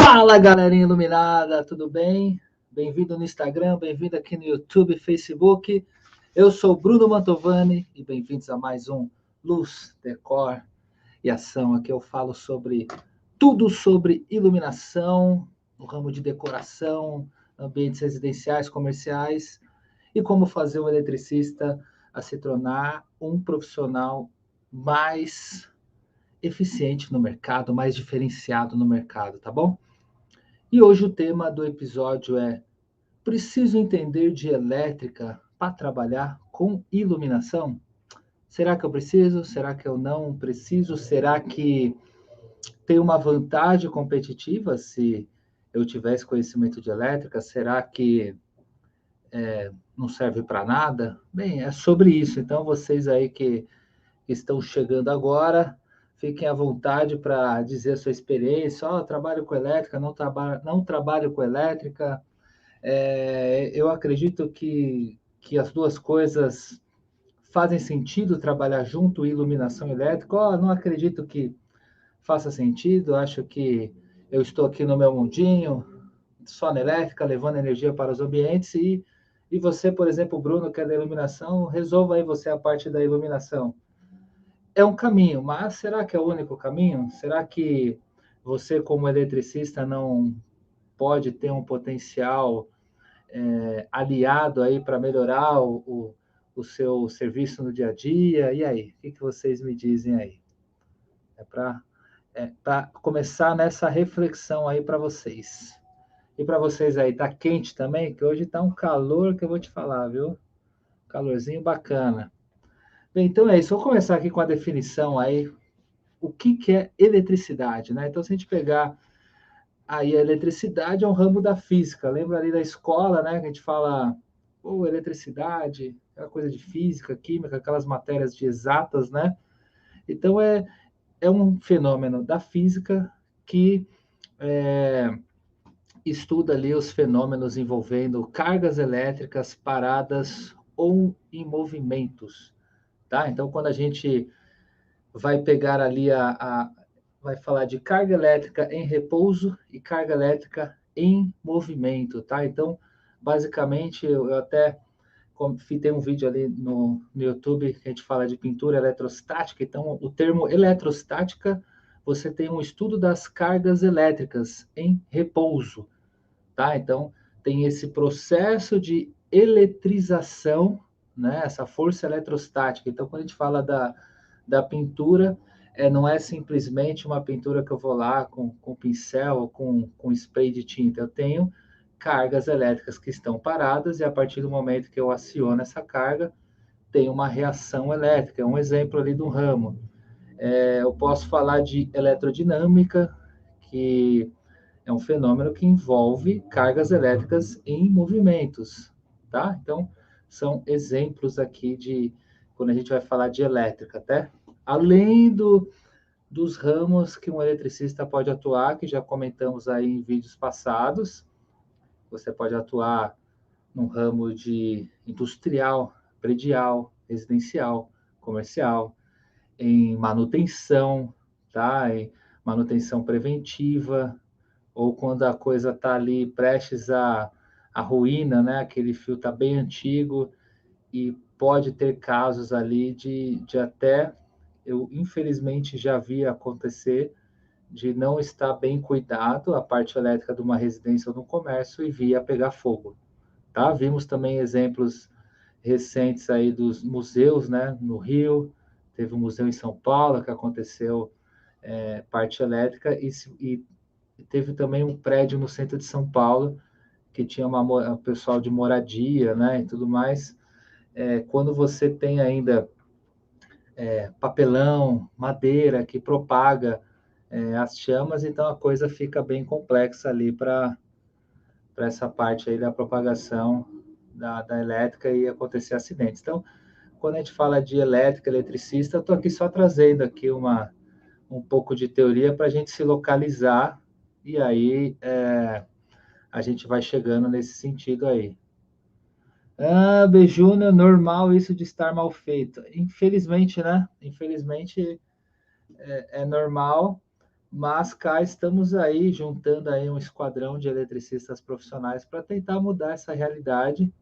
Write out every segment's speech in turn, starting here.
Fala, galerinha iluminada, tudo bem? Bem-vindo no Instagram, bem-vindo aqui no YouTube, Facebook. Eu sou Bruno Mantovani e bem-vindos a mais um Luz, Decor e Ação. Aqui eu falo sobre tudo sobre iluminação, no ramo de decoração, ambientes residenciais, comerciais e como fazer o eletricista a se tornar um profissional mais eficiente no mercado, mais diferenciado no mercado, tá bom? E hoje o tema do episódio é: preciso entender de elétrica para trabalhar com iluminação? Será que eu preciso? Será que eu não preciso? Será que tem uma vantagem competitiva se eu tivesse conhecimento de elétrica? Será que não serve para nada? Bem, é sobre isso. Então, vocês aí que estão chegando agora, fiquem à vontade para dizer a sua experiência. Oh, trabalho com elétrica, não trabalho com elétrica. Eu acredito que as duas coisas fazem sentido trabalhar junto, iluminação elétrica. Oh, não acredito que faça sentido, acho que eu estou aqui no meu mundinho, só na elétrica, levando energia para os ambientes, e você, por exemplo, Bruno, que é da iluminação, resolva aí você a parte da iluminação. É um caminho, mas será que é o único caminho? Será que você, como eletricista, não pode ter um potencial aliado aí para melhorar o seu serviço no dia a dia? E aí, o que vocês me dizem aí? É para começar nessa reflexão aí para vocês. E para vocês aí, tá quente também? Que hoje tá um calor que eu vou te falar, viu? Calorzinho bacana. Bem, então é isso. Vou começar aqui com a definição aí. O que é eletricidade, né? Então, se a gente pegar aí a eletricidade é um ramo da física. Lembra ali da escola, né? Que a gente fala, pô, eletricidade, aquela coisa de física, química, aquelas matérias de exatas, né? Então é um fenômeno da física que é, estuda ali os fenômenos envolvendo cargas elétricas paradas ou em movimentos, tá? Então, quando a gente vai pegar ali vai falar de carga elétrica em repouso e carga elétrica em movimento, tá? Então, basicamente, eu até tem um vídeo ali no YouTube que a gente fala de pintura eletrostática. Então, o termo eletrostática, você tem um estudo das cargas elétricas em repouso, tá? Então, tem esse processo de eletrização, né? Essa força eletrostática. Então, quando a gente fala da pintura, não é simplesmente uma pintura que eu vou lá com pincel ou com spray de tinta. Eu tenho cargas elétricas que estão paradas e a partir do momento que eu aciono essa carga, tem uma reação elétrica. É um exemplo ali do ramo. Eu posso falar de eletrodinâmica, que é um fenômeno que envolve cargas elétricas em movimentos, tá? Então, são exemplos aqui de quando a gente vai falar de elétrica, até além dos ramos que um eletricista pode atuar, que já comentamos aí em vídeos passados. Você pode atuar no ramo de industrial, predial, residencial, comercial, em manutenção, tá? Em manutenção preventiva, ou quando a coisa está ali prestes a ruína, né? Aquele fio está bem antigo e pode ter casos ali de até, eu infelizmente já vi acontecer, de não estar bem cuidado a parte elétrica de uma residência ou de um comércio e via pegar fogo, tá? Vimos também exemplos recentes aí dos museus, né? No Rio, teve um museu em São Paulo que aconteceu parte elétrica e teve também um prédio no centro de São Paulo que tinha um pessoal de moradia, né, e tudo mais. Quando você tem ainda papelão, madeira que propaga as chamas, então a coisa fica bem complexa ali para essa parte aí da propagação da elétrica e acontecer acidentes. Então, quando a gente fala de elétrica, eletricista, eu estou aqui só trazendo aqui um pouco de teoria para a gente se localizar e aí a gente vai chegando nesse sentido aí. Ah, Bejuna, normal isso de estar mal feito. Infelizmente, né? Infelizmente é normal, mas cá estamos aí, juntando aí um esquadrão de eletricistas profissionais para tentar mudar essa realidade.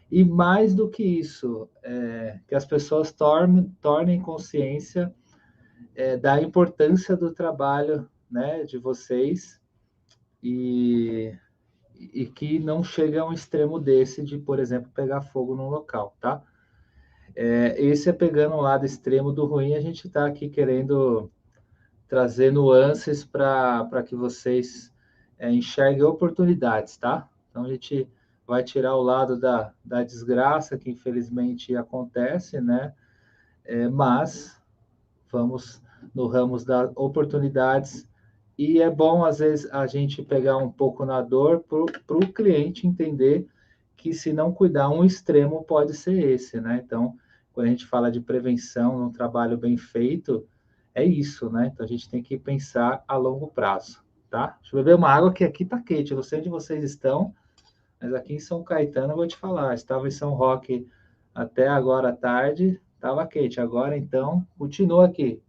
E mais do que isso, que as pessoas tornem consciência da importância do trabalho, né, de vocês e que não chega a um extremo desse de, por exemplo, pegar fogo num local, tá? Esse é pegando um lado extremo do ruim, a gente está aqui querendo trazer nuances para que vocês enxerguem oportunidades, tá? Então a gente vai tirar o lado da desgraça que infelizmente acontece, né? Mas vamos no ramo das oportunidades e é bom às vezes a gente pegar um pouco na dor para o cliente entender que se não cuidar um extremo pode ser esse, né? Então quando a gente fala de prevenção num trabalho bem feito é isso, né? Então a gente tem que pensar a longo prazo, tá? Deixa eu beber uma água que aqui tá quente. Eu não sei onde vocês estão, mas aqui em São Caetano eu vou te falar. Estava em São Roque até agora à tarde, estava quente. Agora então, continua aqui.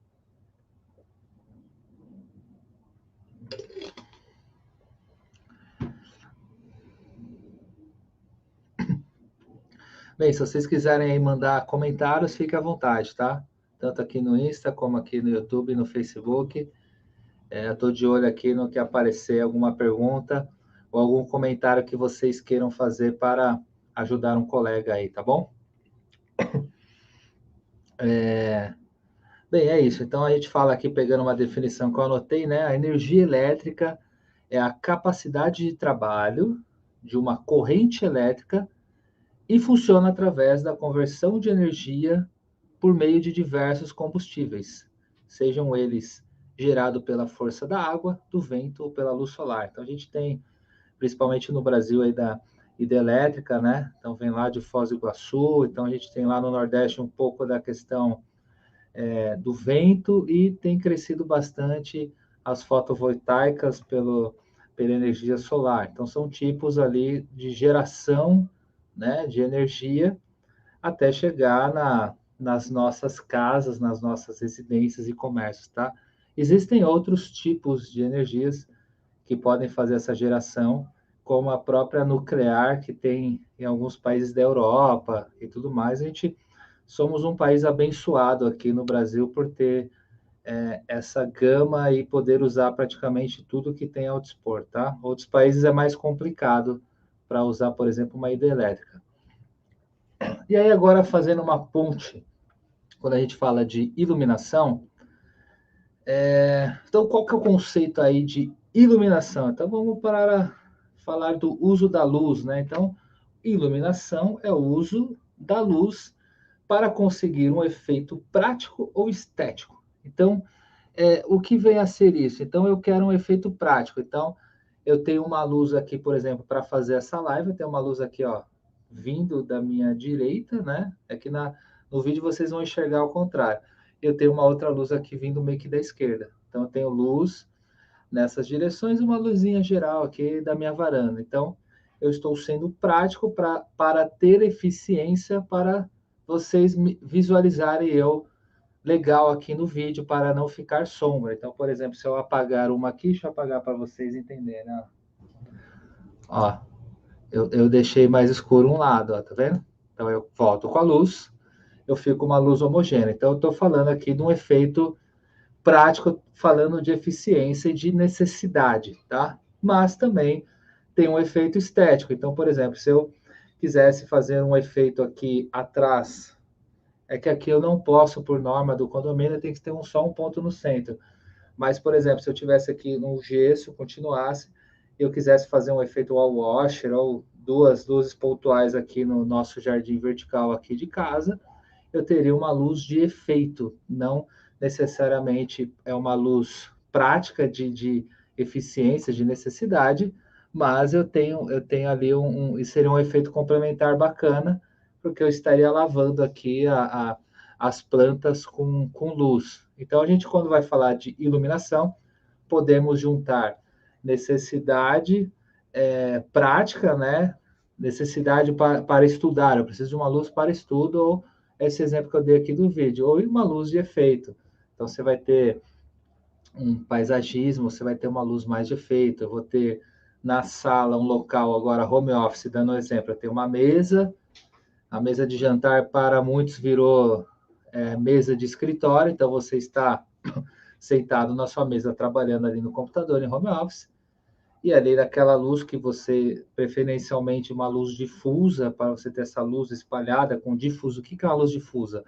Bem, se vocês quiserem aí mandar comentários, fique à vontade, tá? Tanto aqui no Insta, como aqui no YouTube, no Facebook. Eu estou de olho aqui no que aparecer alguma pergunta ou algum comentário que vocês queiram fazer para ajudar um colega aí, tá bom? Bem, é isso. Então a gente fala aqui, pegando uma definição que eu anotei, né? A energia elétrica é a capacidade de trabalho de uma corrente elétrica e funciona através da conversão de energia por meio de diversos combustíveis, sejam eles gerados pela força da água, do vento ou pela luz solar. Então a gente tem, principalmente no Brasil, aí da hidrelétrica, né? Então vem lá de Foz do Iguaçu, então a gente tem lá no Nordeste um pouco da questão do vento e tem crescido bastante as fotovoltaicas pela energia solar. Então são tipos ali de geração, né, de energia até chegar nas nossas casas, nas nossas residências e comércios, tá? Existem outros tipos de energias que podem fazer essa geração, como a própria nuclear, que tem em alguns países da Europa e tudo mais. A gente somos um país abençoado aqui no Brasil por ter essa gama e poder usar praticamente tudo que tem ao dispor, tá? Outros países é mais complicado para usar, por exemplo, uma hidrelétrica. E aí agora fazendo uma ponte, quando a gente fala de iluminação, então qual que é o conceito aí de iluminação? Então vamos para falar do uso da luz, né? Então, iluminação é o uso da luz para conseguir um efeito prático ou estético. Então, o que vem a ser isso? Então, eu quero um efeito prático. Então, eu tenho uma luz aqui, por exemplo, para fazer essa live. Eu tenho uma luz aqui, ó, vindo da minha direita, né? Aqui no vídeo vocês vão enxergar ao contrário. Eu tenho uma outra luz aqui vindo meio que da esquerda. Então, eu tenho luz nessas direções e uma luzinha geral aqui da minha varanda. Então, eu estou sendo prático para ter eficiência para vocês visualizarem eu legal aqui no vídeo para não ficar sombra. Então, por exemplo, se eu apagar uma aqui, deixa eu apagar para vocês entenderem. Né? Ó, eu deixei mais escuro um lado, ó, tá vendo? Então eu volto com a luz, eu fico com uma luz homogênea. Então eu estou falando aqui de um efeito prático, falando de eficiência e de necessidade, tá? Mas também tem um efeito estético. Então, por exemplo, se eu quisesse fazer um efeito aqui atrás, é que aqui eu não posso, por norma do condomínio, tem que ter só um ponto no centro. Mas, por exemplo, se eu tivesse aqui no gesso, continuasse, e eu quisesse fazer um efeito wall washer ou duas luzes pontuais aqui no nosso jardim vertical aqui de casa, eu teria uma luz de efeito, não necessariamente é uma luz prática de eficiência, de necessidade, mas eu tenho ali e seria um efeito complementar bacana, porque eu estaria lavando aqui as plantas com luz. Então, a gente, quando vai falar de iluminação, podemos juntar necessidade prática, né? Necessidade para estudar. Eu preciso de uma luz para estudo, ou esse exemplo que eu dei aqui do vídeo, ou uma luz de efeito. Então, você vai ter um paisagismo, você vai ter uma luz mais de efeito. Eu vou ter na sala um local agora home office, dando um exemplo, eu tenho uma mesa, a mesa de jantar para muitos virou mesa de escritório, então você está sentado na sua mesa trabalhando ali no computador em home office, e ali naquela luz que você, preferencialmente uma luz difusa, para você ter essa luz espalhada com difuso. O que é uma luz difusa?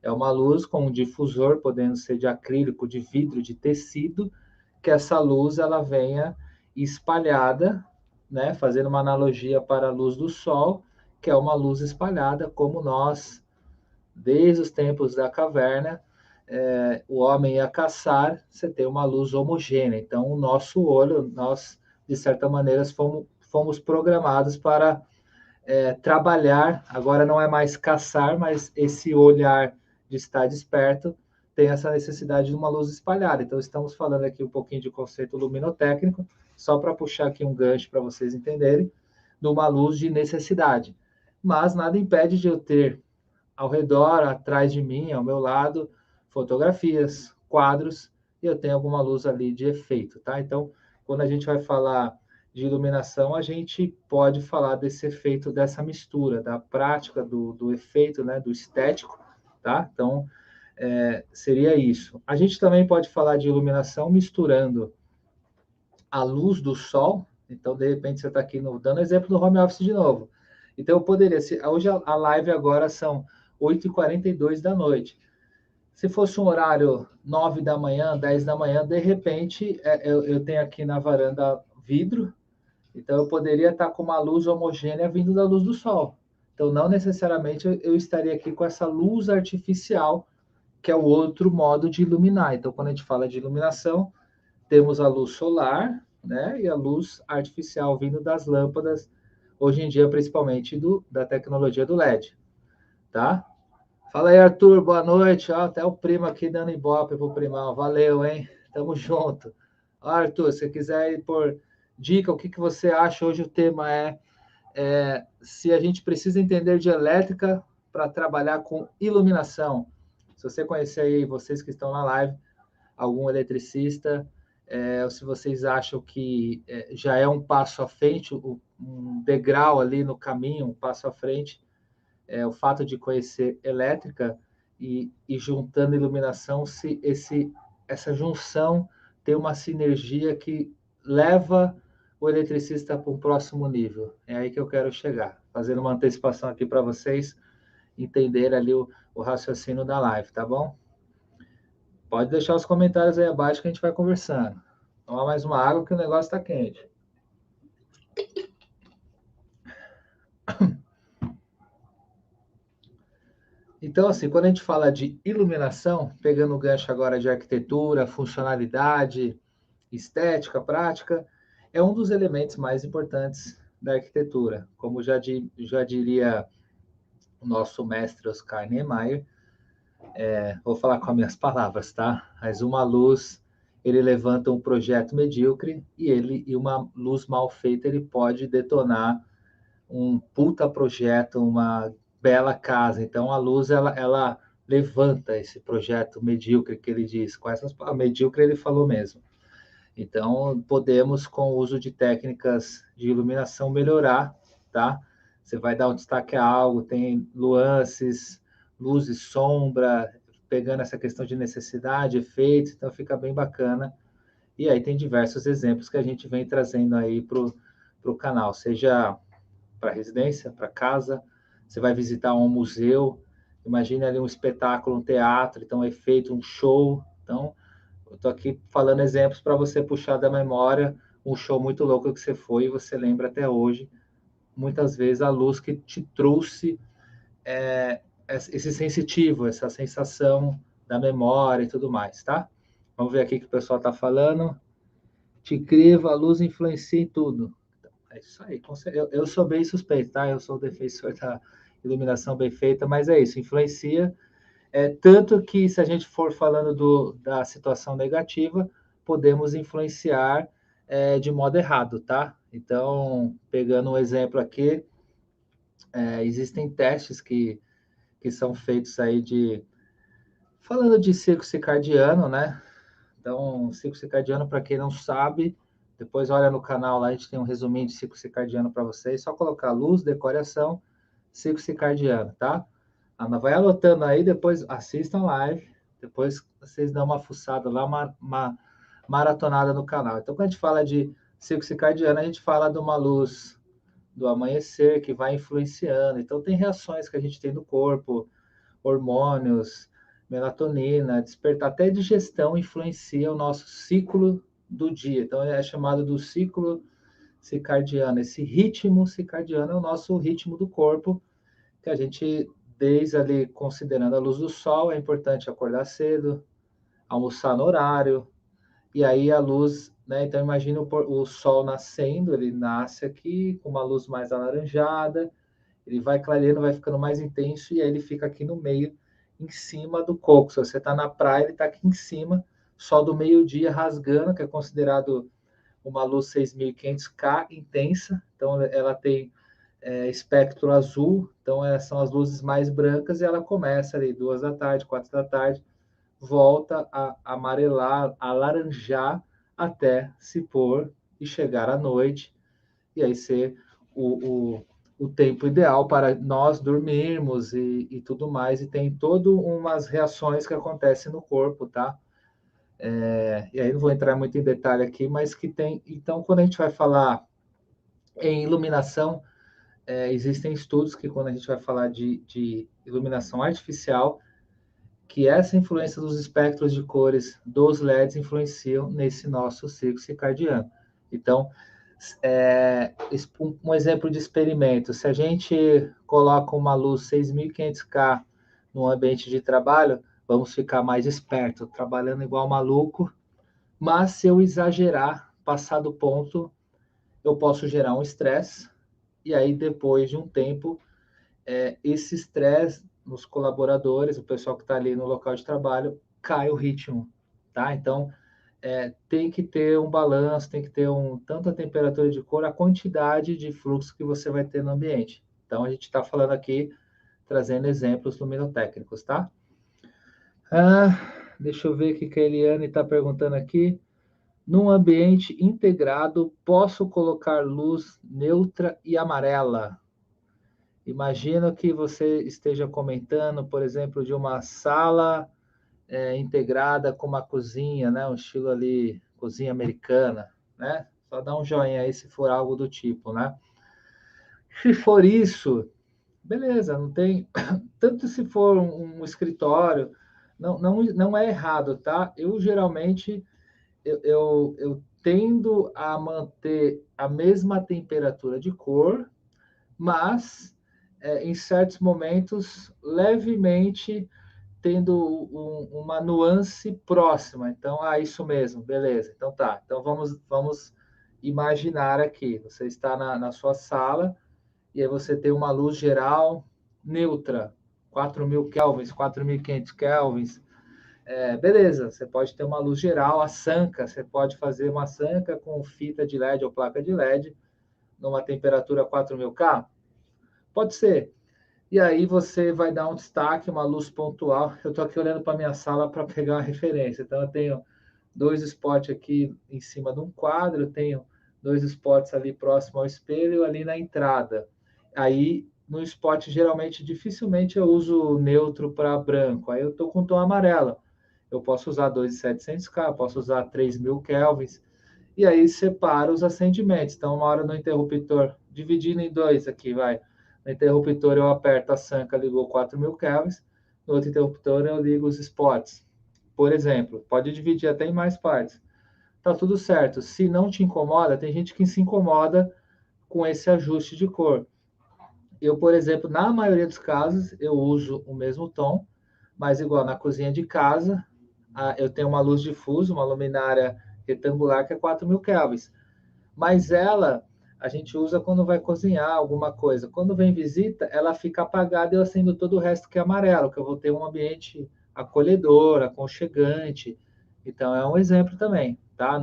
É uma luz com um difusor, podendo ser de acrílico, de vidro, de tecido, que essa luz ela venha espalhada, né, fazendo uma analogia para a luz do sol, que é uma luz espalhada, como nós, desde os tempos da caverna, o homem ia caçar, você tem uma luz homogênea. Então, o nosso olho, nós, de certa maneira, fomos programados para trabalhar, agora não é mais caçar, mas esse olhar de estar desperto tem essa necessidade de uma luz espalhada. Então, estamos falando aqui um pouquinho de conceito luminotécnico, só para puxar aqui um gancho para vocês entenderem, de uma luz de necessidade. Mas nada impede de eu ter ao redor, atrás de mim, ao meu lado, fotografias, quadros, e eu tenho alguma luz ali de efeito, tá? Então, quando a gente vai falar de iluminação, a gente pode falar desse efeito, dessa mistura, da prática, do efeito, né, do estético, tá? Então, seria isso. A gente também pode falar de iluminação misturando a luz do sol. Então, de repente, você está aqui dando exemplo do home office de novo. Então, eu poderia, hoje a live agora são 8h42 da noite. Se fosse um horário 9 da manhã, 10 da manhã, de repente, eu tenho aqui na varanda vidro, então eu poderia estar com uma luz homogênea vindo da luz do sol. Então, não necessariamente eu estaria aqui com essa luz artificial, que é o outro modo de iluminar. Então, quando a gente fala de iluminação, temos a luz solar, né, e a luz artificial vindo das lâmpadas, hoje em dia, principalmente da tecnologia do LED, tá? Fala aí, Arthur, boa noite. Ó, até o primo aqui dando ibope pro primão. Valeu, hein? Tamo junto. Ó, Arthur, se você quiser ir por dica, o que, que você acha? Hoje o tema é se a gente precisa entender de elétrica para trabalhar com iluminação. Se você conhecer aí, vocês que estão na live, algum eletricista, ou se vocês acham que já é um passo à frente, um degrau ali no caminho, um passo à frente, o fato de conhecer elétrica e juntando iluminação, se essa junção tem uma sinergia que leva o eletricista para um próximo nível. É aí que eu quero chegar, fazendo uma antecipação aqui para vocês entenderem ali o raciocínio da live, tá bom? Pode deixar os comentários aí abaixo que a gente vai conversando. Toma mais uma água que o negócio está quente. Então, assim, quando a gente fala de iluminação, pegando o gancho agora de arquitetura, funcionalidade, estética, prática, é um dos elementos mais importantes da arquitetura. Como já diria o nosso mestre Oscar Niemeyer, vou falar com as minhas palavras, tá? Mas uma luz, ele levanta um projeto medíocre e uma luz mal feita, ele pode detonar um puta projeto, uma bela casa. Então, a luz, ela levanta esse projeto medíocre que ele diz. Com essas palavras, medíocre ele falou mesmo. Então, podemos, com o uso de técnicas de iluminação, melhorar, tá? Você vai dar um destaque a algo, tem nuances, luz e sombra, pegando essa questão de necessidade, efeitos, então fica bem bacana. E aí tem diversos exemplos que a gente vem trazendo aí para o canal, seja para residência, para casa, você vai visitar um museu, imagine ali um espetáculo, um teatro, então um efeito, um show. Então, eu estou aqui falando exemplos para você puxar da memória um show muito louco que você foi e você lembra até hoje, muitas vezes a luz que te trouxe esse sensitivo, essa sensação da memória e tudo mais, tá? Vamos ver aqui o que o pessoal está falando. Te incrível, a luz influencia em tudo. É isso aí. Eu sou bem suspeito, tá? Eu sou o defensor da iluminação bem feita, mas é isso, influencia. Tanto que, se a gente for falando da situação negativa, podemos influenciar de modo errado, tá? Então, pegando um exemplo aqui, existem testes que são feitos aí falando de ciclo circadiano, né? Então, ciclo circadiano, para quem não sabe, depois olha no canal lá, a gente tem um resuminho de ciclo circadiano para vocês. Só colocar luz, decoração, ciclo circadiano, tá? Ana, vai anotando aí, depois assistam live, depois vocês dão uma fuçada lá, uma maratonada no canal. Então, quando a gente fala de ciclo circadiano, a gente fala de uma luz do amanhecer que vai influenciando. Então, tem reações que a gente tem no corpo, hormônios, melatonina, despertar, até digestão influencia o nosso ciclo do dia. Então, é chamado do ciclo circadiano. Esse ritmo circadiano é o nosso ritmo do corpo, que a gente, desde ali, considerando a luz do sol, é importante acordar cedo, almoçar no horário, e aí a luz, né? Então, imagina o sol nascendo, ele nasce aqui com uma luz mais alaranjada, ele vai clareando, vai ficando mais intenso, e aí ele fica aqui no meio, em cima do coco. Se você está na praia, ele está aqui em cima, sol do meio-dia rasgando, que é considerado uma luz 6.500K intensa, então ela tem espectro azul, então são as luzes mais brancas, e ela começa ali 2 da tarde, 4 da tarde, volta a amarelar, a laranjar, até se pôr e chegar à noite, e aí ser o tempo ideal para nós dormirmos e tudo mais, e tem todas umas reações que acontecem no corpo, tá? E aí não vou entrar muito em detalhe aqui, mas que tem. Então, quando a gente vai falar em iluminação, existem estudos que, quando a gente vai falar de iluminação artificial, que essa influência dos espectros de cores dos LEDs influenciam nesse nosso ciclo circadiano. Então, um exemplo de experimento: se a gente coloca uma luz 6.500K no ambiente de trabalho, vamos ficar mais esperto, trabalhando igual maluco, mas se eu exagerar, passar do ponto, eu posso gerar um estresse, e aí depois de um tempo, esse estresse nos colaboradores, o pessoal que está ali no local de trabalho, cai o ritmo, tá? Então, tem que ter um balanço, tem que ter tanto a temperatura de cor, a quantidade de fluxo que você vai ter no ambiente. Então, a gente está falando aqui, trazendo exemplos luminotécnicos, tá? Deixa eu ver o que a Eliane está perguntando aqui. Num ambiente integrado, posso colocar luz neutra e amarela? Imagino que você esteja comentando, por exemplo, de uma sala integrada com uma cozinha, né? Um estilo ali, cozinha americana, né? Só dá um joinha aí se for algo do tipo, né? Se for isso, beleza, não tem. Tanto se for um escritório, não é errado, tá? Eu geralmente eu tendo a manter a mesma temperatura de cor, mas em certos momentos levemente tendo uma nuance próxima. Então, isso mesmo, beleza. Então tá. Então vamos imaginar aqui. Você está na sua sala e aí você tem uma luz geral neutra, 4.000 kelvins, 4.500 kelvins. Beleza, você pode ter uma luz geral, a sanca, você pode fazer uma sanca com fita de LED ou placa de LED numa temperatura 4.000K? Pode ser. E aí você vai dar um destaque, uma luz pontual. Eu estou aqui olhando para a minha sala para pegar uma referência. Então, eu tenho 2 spots aqui em cima de um quadro, eu tenho 2 spots ali próximo ao espelho, ali na entrada. Aí, no spot, geralmente, dificilmente eu uso neutro para branco. Aí eu estou com tom amarelo. Eu posso usar 2.700K, posso usar 3.000 kelvins. E aí separa os acendimentos. Então, uma hora no interruptor, dividindo em dois aqui, vai. No interruptor eu aperto a sanca, ligou 4.000 kelvins. No outro interruptor eu ligo os spots. Por exemplo, pode dividir até em mais partes. Tá tudo certo. Se não te incomoda, tem gente que se incomoda com esse ajuste de cor. Eu, por exemplo, na maioria dos casos, eu uso o mesmo tom, mas igual na cozinha de casa, eu tenho uma luz difusa, uma luminária retangular que é 4.000 kelvins. Mas ela, a gente usa quando vai cozinhar alguma coisa. Quando vem visita, ela fica apagada e eu acendo todo o resto que é amarelo, que eu vou ter um ambiente acolhedor, aconchegante. Então, é um exemplo também, tá?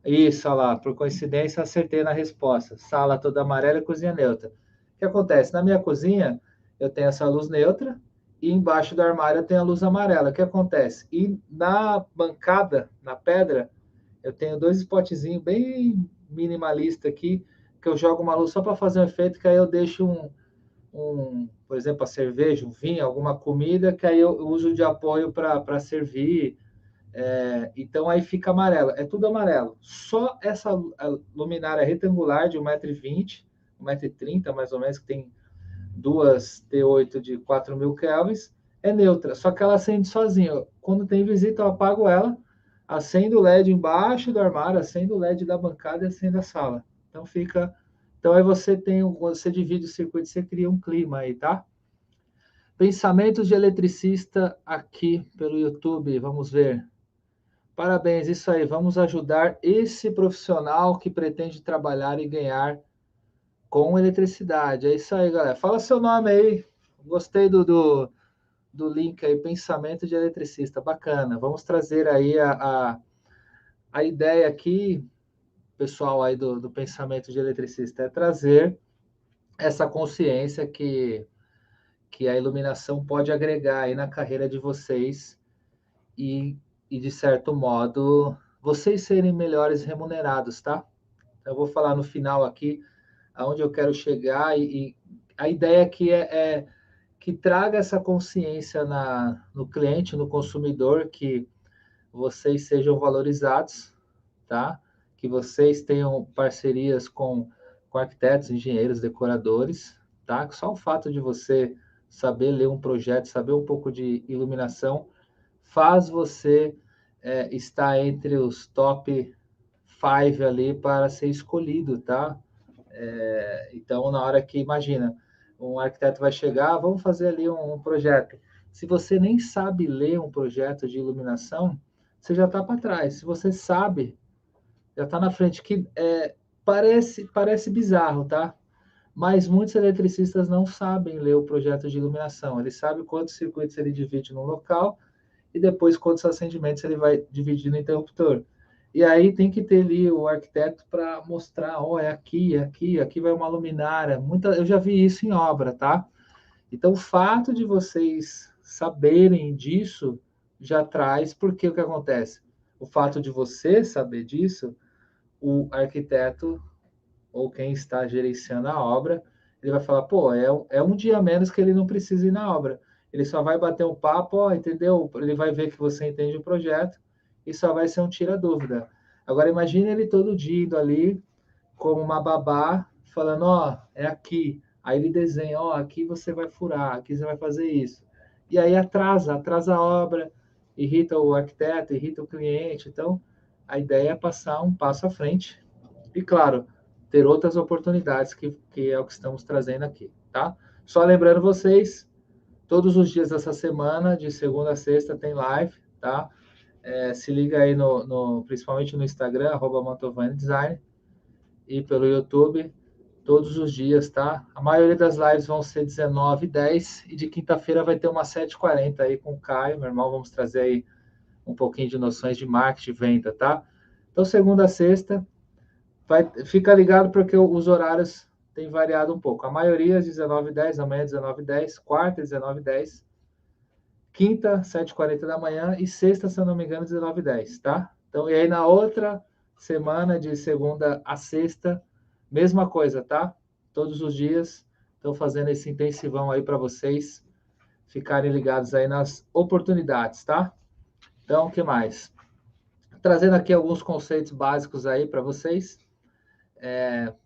Isso, olha lá, por coincidência, acertei na resposta. Sala toda amarela e cozinha neutra. O que acontece? Na minha cozinha, eu tenho essa luz neutra e embaixo do armário tem a luz amarela. O que acontece? E na bancada, na pedra, eu tenho dois spotzinhos bem minimalista aqui, que eu jogo uma luz só para fazer um efeito, que aí eu deixo por exemplo, a cerveja, um vinho, alguma comida, que aí eu uso de apoio para servir. Então aí fica amarelo. É tudo amarelo. Só essa luminária retangular de 1,20 m, 1,30 m mais ou menos, que tem duas T8 de 4.000 kelvins, é neutra. Só que ela acende sozinha. Quando tem visita, eu apago ela, acendo o LED embaixo do armário, acendo o LED da bancada e acendo a sala. Então fica. Então aí você divide o circuito, você cria um clima aí, tá? Pensamentos de eletricista aqui pelo YouTube, vamos ver. Parabéns, isso aí. Vamos ajudar esse profissional que pretende trabalhar e ganhar com eletricidade. É isso aí, galera. Fala seu nome aí. Gostei do link aí, pensamento de eletricista. Bacana. Vamos trazer aí a ideia aqui, pessoal aí do pensamento de eletricista, é trazer essa consciência que a iluminação pode agregar aí na carreira de vocês e, e de certo modo, vocês serem melhores remunerados, tá? Então, eu vou falar no final aqui aonde eu quero chegar e a ideia aqui é que traga essa consciência no cliente, no consumidor, que vocês sejam valorizados, tá? Que vocês tenham parcerias com arquitetos, engenheiros, decoradores, tá? Só o fato de você saber ler um projeto, saber um pouco de iluminação, faz você estar entre os top 5 ali para ser escolhido, tá? Então, na hora que, imagina, um arquiteto vai chegar, vamos fazer ali um projeto. Se você nem sabe ler um projeto de iluminação, você já está para trás. Se você sabe, já está na frente. Parece bizarro, tá? Mas muitos eletricistas não sabem ler o projeto de iluminação. Ele sabe quantos circuitos ele divide no local e depois quantos acendimentos ele vai dividir no interruptor. E aí tem que ter ali o arquiteto para mostrar, ó, é aqui, aqui vai uma luminária. Eu já vi isso em obra, tá? Então o fato de vocês saberem disso já traz, porque o que acontece? O fato de você saber disso, o arquiteto ou quem está gerenciando a obra, ele vai falar, pô, é um dia menos que ele não precisa ir na obra. Ele só vai bater um papo, ó, entendeu? Ele vai ver que você entende o projeto e só vai ser um tira-dúvida. Agora, imagine ele todo dia indo ali como uma babá, falando, ó, é aqui. Aí ele desenha, ó, aqui você vai furar, aqui você vai fazer isso. E aí atrasa a obra, irrita o arquiteto, irrita o cliente. Então, a ideia é passar um passo à frente. E, claro, ter outras oportunidades, que é o que estamos trazendo aqui, tá? Só lembrando vocês, todos os dias dessa semana, de segunda a sexta, tem live, tá? Se liga aí principalmente no Instagram, @mantovani_design, e pelo YouTube, todos os dias, tá? A maioria das lives vão ser 19h10 e de quinta-feira vai ter uma 7h40 aí com o Caio, meu irmão, vamos trazer aí um pouquinho de noções de marketing e venda, tá? Então, segunda a sexta, fica ligado porque os horários têm variado um pouco. A maioria às 19h10, amanhã 19h10, quarta 19h10, quinta 7h40 da manhã e sexta, se eu não me engano, 19h10, tá? Então, e aí na outra semana, de segunda a sexta, mesma coisa, tá? Todos os dias, estou fazendo esse intensivão aí para vocês ficarem ligados aí nas oportunidades, tá? Então, o que mais? Trazendo aqui alguns conceitos básicos aí para vocês.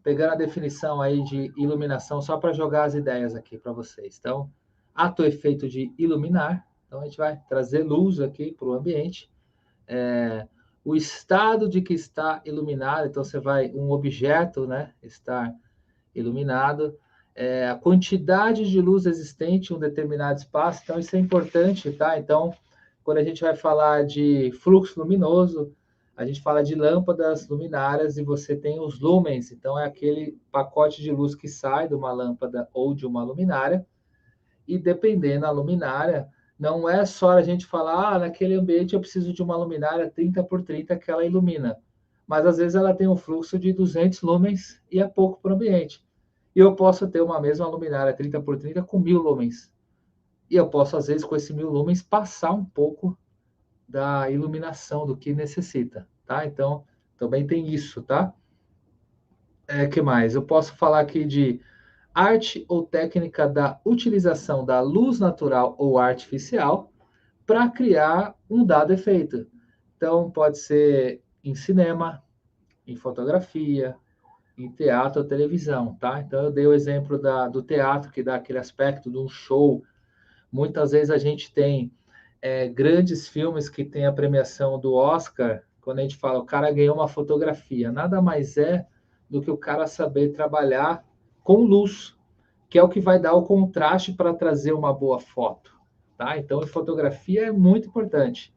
Pegando a definição aí de iluminação, só para jogar as ideias aqui para vocês. Então, ato efeito de iluminar. Então, a gente vai trazer luz aqui para o ambiente. O estado de que está iluminado, então você vai, um objeto, né, estar iluminado. A quantidade de luz existente em um determinado espaço, então isso é importante, tá? Então, quando a gente vai falar de fluxo luminoso, a gente fala de lâmpadas luminárias e você tem os lumens, então é aquele pacote de luz que sai de uma lâmpada ou de uma luminária, e dependendo da luminária, não é só a gente falar, naquele ambiente eu preciso de uma luminária 30x30 que ela ilumina, mas às vezes ela tem um fluxo de 200 lumens e é pouco para o ambiente. E eu posso ter uma mesma luminária 30x30 com 1.000 lumens. E eu posso, às vezes, com esse 1000 lumens, passar um pouco da iluminação do que necessita, tá? Então, também tem isso, tá? Que mais? Eu posso falar aqui de arte ou técnica da utilização da luz natural ou artificial para criar um dado efeito. Então, pode ser em cinema, em fotografia, em teatro ou televisão, tá? Então, eu dei o exemplo do teatro, que dá aquele aspecto de um show. Muitas vezes a gente tem grandes filmes que têm a premiação do Oscar, quando a gente fala o cara ganhou uma fotografia, nada mais é do que o cara saber trabalhar com luz, que é o que vai dar o contraste para trazer uma boa foto, tá? Então, em fotografia é muito importante.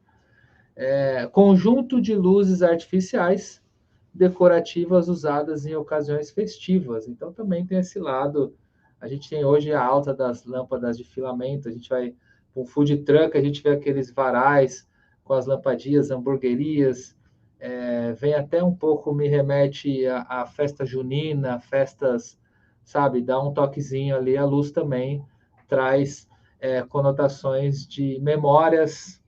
Conjunto de luzes artificiais decorativas usadas em ocasiões festivas. Então, também tem esse lado. A gente tem hoje a alta das lâmpadas de filamento. A gente vai com food truck, a gente vê aqueles varais com as lampadinhas, hamburguerias. Vem até um pouco, me remete à festa junina, festas, sabe? Dá um toquezinho ali. A luz também traz conotações de memórias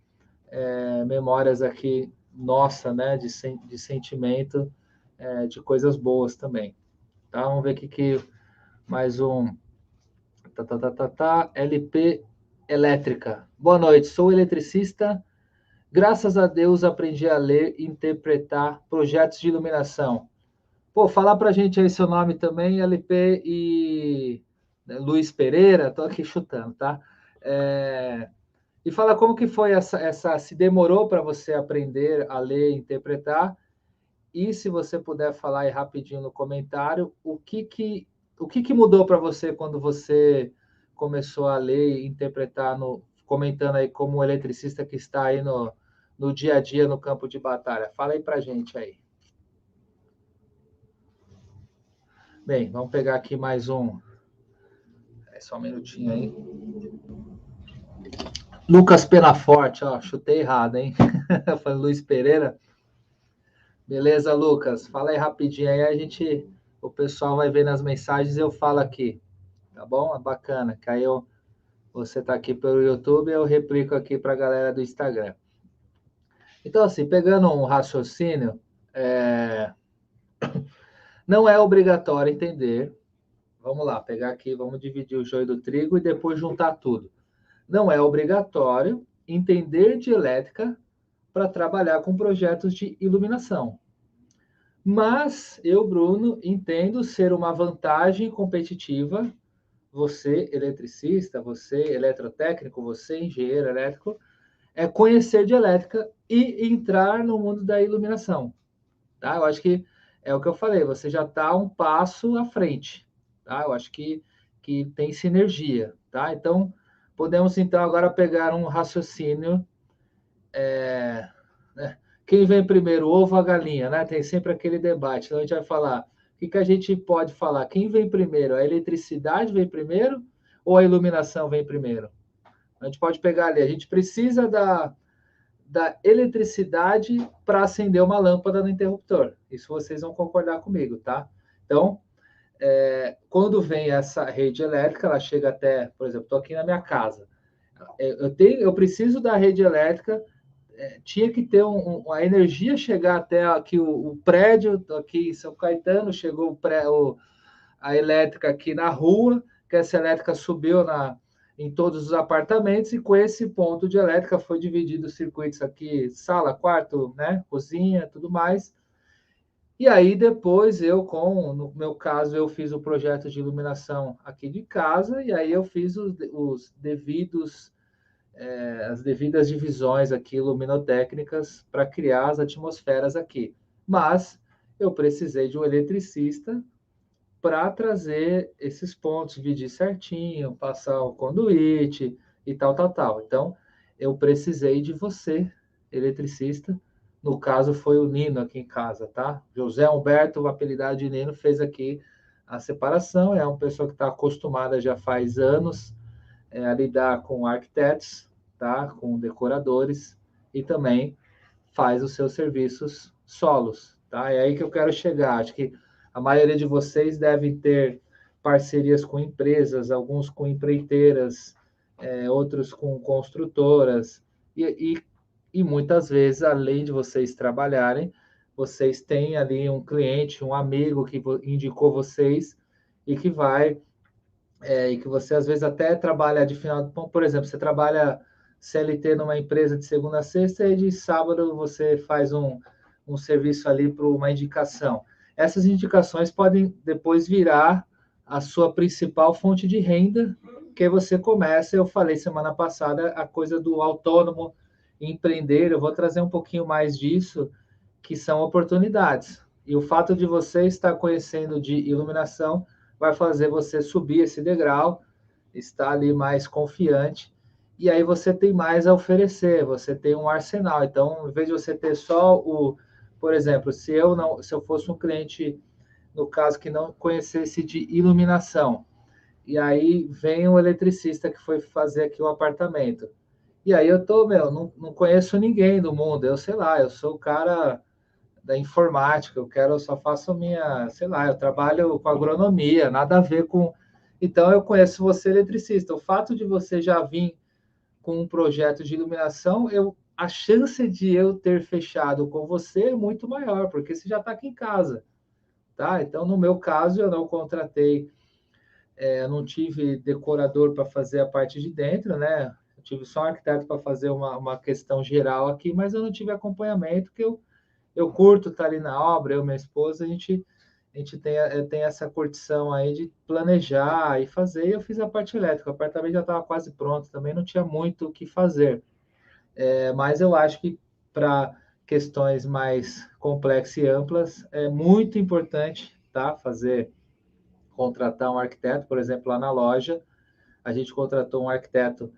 aqui, nossa, né? De sentimento, de coisas boas também. Tá? Vamos ver aqui que mais um. LP Elétrica. Boa noite, sou eletricista. Graças a Deus aprendi a ler e interpretar projetos de iluminação. Pô, falar pra gente aí seu nome também, LP e Luiz Pereira, tô aqui chutando, tá? E fala como que foi se demorou para você aprender a ler e interpretar, e se você puder falar aí rapidinho no comentário, o que mudou para você quando você começou a ler e interpretar, comentando aí como eletricista que está aí no dia a dia no campo de batalha. Fala aí para gente aí. Bem, vamos pegar aqui mais um. Só um minutinho aí. Lucas Penaforte, ó, chutei errado, hein? Foi Luiz Pereira. Beleza, Lucas? Fala aí rapidinho aí, o pessoal vai ver nas mensagens e eu falo aqui, tá bom? É bacana, que aí você tá aqui pelo YouTube, eu replico aqui para a galera do Instagram. Então, assim, pegando um raciocínio, não é obrigatório entender. Vamos lá, pegar aqui, vamos dividir o joio do trigo e depois juntar tudo. Não é obrigatório entender de elétrica para trabalhar com projetos de iluminação. Mas eu, Bruno, entendo ser uma vantagem competitiva, você eletricista, você eletrotécnico, você engenheiro elétrico, conhecer de elétrica e entrar no mundo da iluminação. Tá? Eu acho que é o que eu falei, você já está um passo à frente. Tá? Eu acho que tem sinergia. Tá? Então, podemos então agora pegar um raciocínio. Né? Quem vem primeiro, o ovo ou a galinha, né? Tem sempre aquele debate. Então a gente vai falar, o que a gente pode falar? Quem vem primeiro? A eletricidade vem primeiro ou a iluminação vem primeiro? A gente pode pegar ali, a gente precisa da eletricidade para acender uma lâmpada no interruptor. Isso vocês vão concordar comigo, tá? Então, quando vem essa rede elétrica, ela chega até, por exemplo, estou aqui na minha casa. Eu preciso da rede elétrica, tinha que ter a energia chegar até aqui o prédio, aqui em São Caetano, chegou a elétrica aqui na rua, que essa elétrica subiu em todos os apartamentos, e com esse ponto de elétrica foi dividido os circuitos aqui, sala, quarto, né, cozinha, tudo mais. E aí depois no meu caso, eu fiz o projeto de iluminação aqui de casa, e aí eu fiz as devidas divisões aqui luminotécnicas para criar as atmosferas aqui. Mas eu precisei de um eletricista para trazer esses pontos, dividir certinho, passar o conduíte e tal, tal, tal. Então, eu precisei de você, eletricista. No caso, foi o Nino aqui em casa, tá? José Humberto, o apelidado de Nino, fez aqui a separação. É uma pessoa que está acostumada já faz anos a lidar com arquitetos, tá? Com decoradores, e também faz os seus serviços solos, tá? É aí que eu quero chegar. Acho que a maioria de vocês devem ter parcerias com empresas, alguns com empreiteiras, outros com construtoras, e muitas vezes, além de vocês trabalharem, vocês têm ali um cliente, um amigo que indicou vocês e que vai, e que você às vezes até trabalha de final, por exemplo, você trabalha CLT numa empresa de segunda a sexta e de sábado você faz um serviço ali para uma indicação. Essas indicações podem depois virar a sua principal fonte de renda, que você começa, eu falei semana passada, a coisa do autônomo empreender, eu vou trazer um pouquinho mais disso, que são oportunidades. E o fato de você estar conhecendo de iluminação vai fazer você subir esse degrau, estar ali mais confiante, e aí você tem mais a oferecer, você tem um arsenal. Então, em vez de você ter só por exemplo, se eu fosse um cliente, no caso, que não conhecesse de iluminação, e aí vem um eletricista que foi fazer aqui o apartamento. E aí não conheço ninguém do mundo, eu sei lá, eu sou o cara da informática, eu só faço minha, sei lá, eu trabalho com agronomia, nada a ver com. Então eu conheço você eletricista. O fato de você já vir com um projeto de iluminação, a chance de eu ter fechado com você é muito maior, porque você já está aqui em casa, tá? Então, no meu caso, eu não contratei, eu não tive decorador para fazer a parte de dentro, né? Eu tive só um arquiteto para fazer uma questão geral aqui, mas eu não tive acompanhamento, que eu curto estar ali na obra, eu e minha esposa, a gente tem essa curtição aí de planejar e fazer, e eu fiz a parte elétrica, o apartamento já estava quase pronto, também não tinha muito o que fazer. Mas eu acho que para questões mais complexas e amplas, é muito importante, tá? Contratar um arquiteto, por exemplo, lá na loja, a gente contratou um arquiteto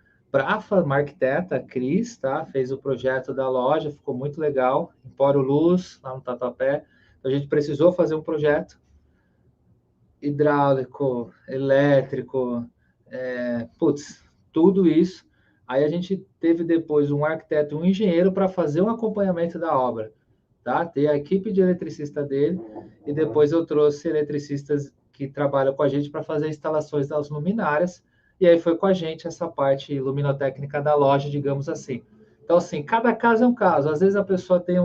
uma arquiteta, a Cris, tá? Fez o projeto da loja, ficou muito legal, Empório Luz, lá no Tatuapé. A gente precisou fazer um projeto hidráulico, elétrico, tudo isso. Aí a gente teve depois um arquiteto e um engenheiro para fazer um acompanhamento da obra, tá? Ter a equipe de eletricista dele, e depois eu trouxe eletricistas que trabalham com a gente para fazer instalações das luminárias, e aí foi com a gente essa parte luminotécnica da loja, digamos assim. Então, assim, cada caso é um caso. Às vezes a pessoa tem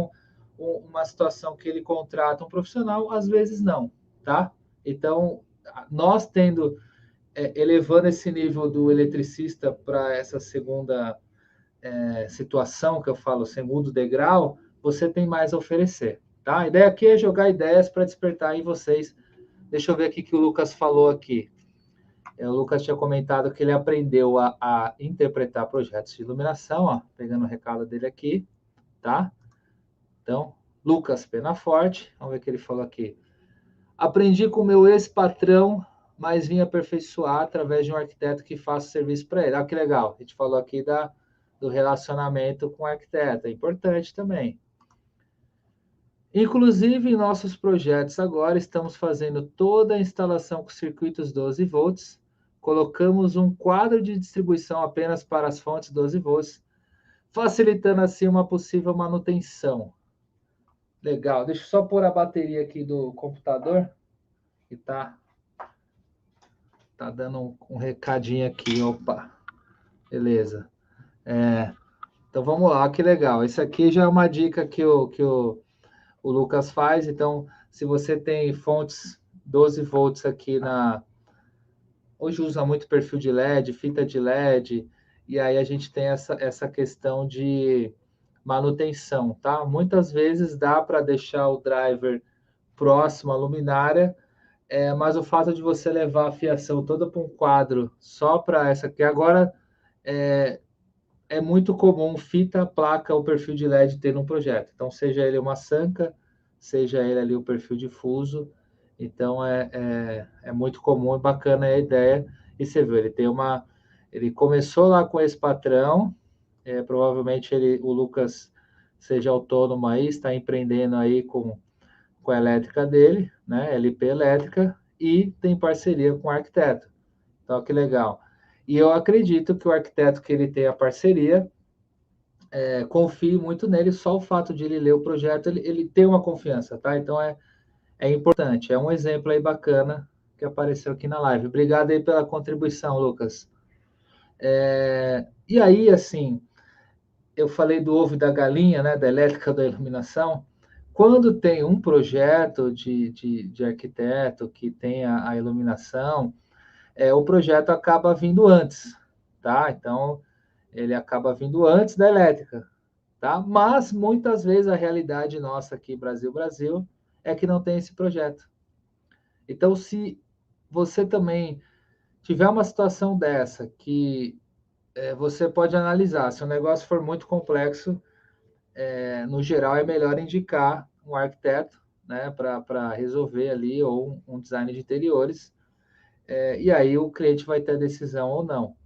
uma situação que ele contrata um profissional, às vezes não, tá? Então, nós elevando esse nível do eletricista para essa segunda situação que eu falo, segundo degrau, você tem mais a oferecer, tá? A ideia aqui é jogar ideias para despertar em vocês. Deixa eu ver aqui que o Lucas falou aqui. O Lucas tinha comentado que ele aprendeu a interpretar projetos de iluminação, ó, pegando o recado dele aqui, tá? Então, Lucas Penaforte, vamos ver o que ele falou aqui. Aprendi com o meu ex-patrão, mas vim aperfeiçoar através de um arquiteto que faça serviço para ele. Olha que legal, a gente falou aqui do relacionamento com o arquiteto, é importante também. Inclusive, em nossos projetos agora, estamos fazendo toda a instalação com circuitos 12 volts, colocamos um quadro de distribuição apenas para as fontes 12 volts, facilitando assim uma possível manutenção. Legal, deixa eu só pôr a bateria aqui do computador, que tá dando um recadinho aqui, opa, beleza. Então vamos lá, que legal. Isso aqui já é uma dica que o Lucas faz. Então, se você tem fontes 12 volts aqui hoje usa muito perfil de LED, fita de LED, e aí a gente tem essa questão de manutenção, tá? Muitas vezes dá para deixar o driver próximo à luminária, mas o fato de você levar a fiação toda para um quadro só para essa aqui, agora é muito comum fita, placa ou perfil de LED ter no projeto. Então, seja ele uma Sanca, seja ele ali o perfil difuso. Então, é muito comum e bacana a ideia. E você viu, ele começou lá com esse patrão, provavelmente o Lucas seja autônomo aí, está empreendendo aí com a elétrica dele, né, LP Elétrica, e tem parceria com o arquiteto. Então, que legal. E eu acredito que o arquiteto que ele tem a parceria, confie muito nele, só o fato de ele ler o projeto, ele tem uma confiança, tá? Então, é importante. É um exemplo aí bacana que apareceu aqui na live. Obrigado aí pela contribuição, Lucas. E aí, assim, eu falei do ovo e da galinha, né, da elétrica da iluminação. Quando tem um projeto de arquiteto que tem a iluminação, o projeto acaba vindo antes, tá? Então, ele acaba vindo antes da elétrica, tá? Mas, muitas vezes, a realidade nossa aqui, Brasil, é que não tem esse projeto. Então, se você também tiver uma situação dessa, que você pode analisar, se o negócio for muito complexo, no geral, é melhor indicar um arquiteto, né, para resolver ali, ou um design de interiores, e aí o cliente vai ter a decisão ou não.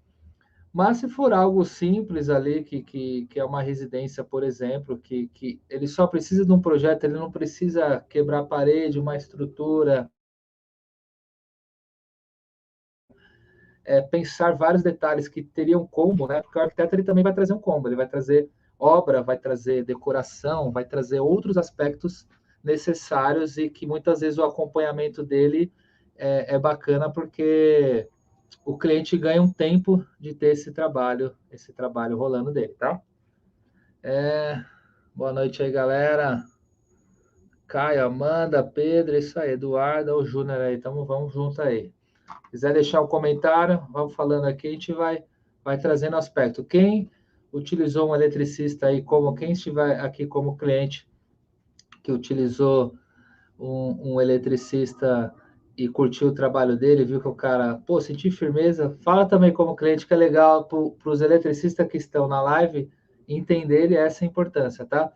Mas se for algo simples ali, que é uma residência, por exemplo, que ele só precisa de um projeto, ele não precisa quebrar parede, uma estrutura, pensar vários detalhes que teriam combo, né? Porque o arquiteto ele também vai trazer um combo, ele vai trazer obra, vai trazer decoração, vai trazer outros aspectos necessários e que muitas vezes o acompanhamento dele é bacana porque o cliente ganha um tempo de ter esse trabalho rolando dele, tá? Boa noite aí, galera. Caio, Amanda, Pedro, isso aí, Eduardo, o Júnior aí, vamos junto aí. Quiser deixar um comentário, vamos falando aqui, a gente vai trazendo aspecto. Quem utilizou um eletricista aí, quem estiver aqui como cliente, que utilizou um eletricista e curtiu o trabalho dele, viu que o cara, pô, senti firmeza, fala também como cliente que é legal para os eletricistas que estão na live entenderem essa importância, tá?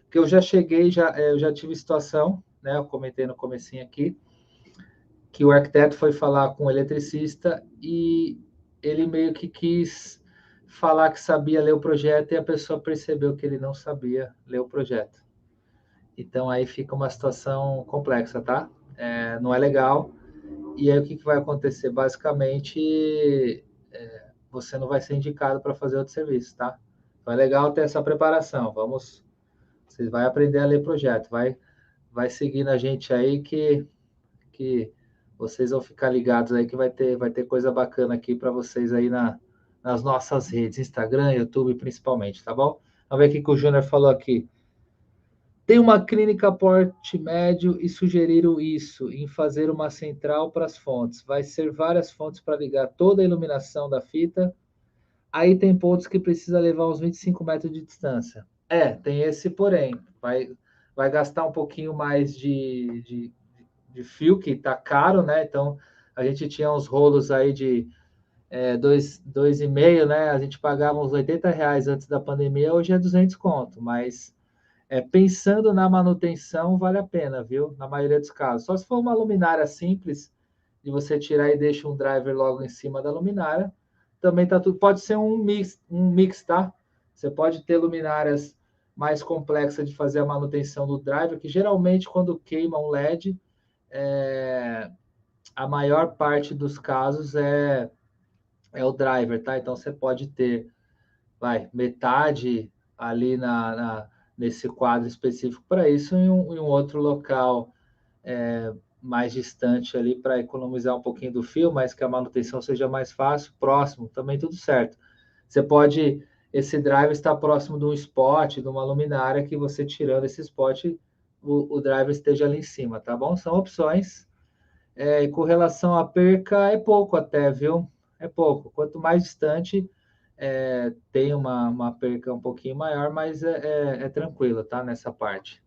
Porque eu já cheguei, eu já tive situação, né? Eu comentei no comecinho aqui, que o arquiteto foi falar com o eletricista e ele meio que quis falar que sabia ler o projeto e a pessoa percebeu que ele não sabia ler o projeto. Então aí fica uma situação complexa, tá? Não é legal. E aí o que vai acontecer? Basicamente, você não vai ser indicado para fazer outro serviço, tá? Então é legal ter essa preparação. Você vai aprender a ler projeto, vai seguindo a gente aí que vocês vão ficar ligados aí que vai ter coisa bacana aqui para vocês aí nas nossas redes, Instagram, YouTube principalmente, tá bom? Vamos ver o que o Júnior falou aqui. Tem uma clínica porte médio e sugeriram isso, em fazer uma central para as fontes. Vai ser várias fontes para ligar toda a iluminação da fita. Aí tem pontos que precisa levar uns 25 metros de distância. Tem esse porém. Vai gastar um pouquinho mais de fio, que está caro, né? Então, a gente tinha uns rolos aí de 2,5, né? A gente pagava uns R$ 80 antes da pandemia, hoje é 200 conto, mas pensando na manutenção, vale a pena, viu? Na maioria dos casos. Só se for uma luminária simples, de você tirar e deixa um driver logo em cima da luminária, também tá tudo. Pode ser um mix, tá? Você pode ter luminárias mais complexas de fazer a manutenção do driver, que geralmente quando queima um LED, a maior parte dos casos é o driver, tá? Então você pode ter, metade ali nesse quadro específico para isso, em um outro local mais distante ali para economizar um pouquinho do fio, mas que a manutenção seja mais fácil, próximo, também tudo certo. Você pode, esse driver está próximo de um spot, de uma luminária, que você tirando esse spot, o driver esteja ali em cima, tá bom? São opções. E com relação à perca, é pouco até, viu? É pouco. Quanto mais distante, tem uma perca um pouquinho maior, mas é tranquilo, tá? Nessa parte.